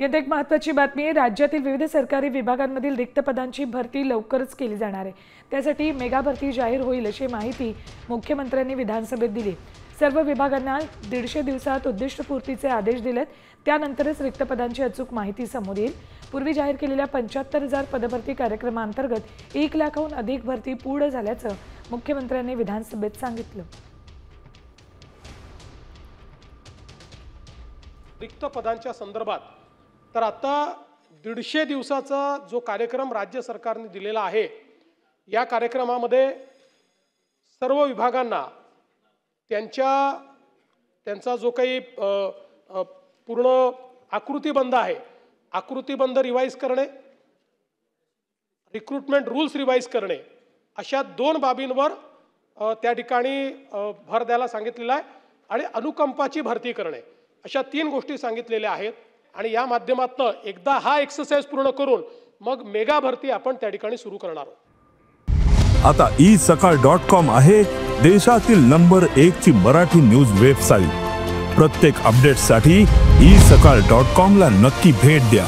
यात एक महत्त्वाची बातमी आहे। राज्यातील विविध सरकारी विभागांमधील रिक्त पदांची भरती लवकरच केली जाणार आहे। त्यासाठी मेगा भरती जाहीर होईल अशी माहिती मुख्यमंत्र्यांनी विधानसभेत दिली। सर्व विभागांना 150 दिवसात उद्दिष्टपूर्तीचे आदेश दिलेत। त्यानंतरच रिक्त पदांची अचूक माहिती समोर येईल। पूर्वी जाहीर केलेल्या 75,000 पदभरती कार्यक्रमांतर्गत 1 लाखाहून अधिक भरती पूर्ण झाल्याचं मुख्यमंत्र्यांनी विधानसभेत सांगितलं। रिक्त पदांच्या संदर्भात तर आता 150 दिवसाचा जो कार्यक्रम राज्य सरकारने दिलेला आहे, या कार्यक्रमामध्ये सर्व विभागांना त्यांचा जो काही पूर्ण आकृतीबंध आहे, आकृतीबंध रिवाइज करणे, रिक्रुटमेंट रूल्स रिवाइज करणे, अशा 2 बाबींवर त्या ठिकाणी भर द्यायला सांगितलेला आहे आणि अनुकंपाची भरती करणे, अशा 3 गोष्टी सांगितलेल्या आहेत। आणि या माध्यमातून एकदा हा एक्सरसाइज पूर्ण करून मग मेगा भरती आपण त्या ठिकाणी सुरू करणार आहोत। आता isakal.com आहे देशातील नंबर 1 ची मराठी न्यूज वेबसाईट। प्रत्येक अपडेटसाठी isakal.com ला नक्की भेट द्या।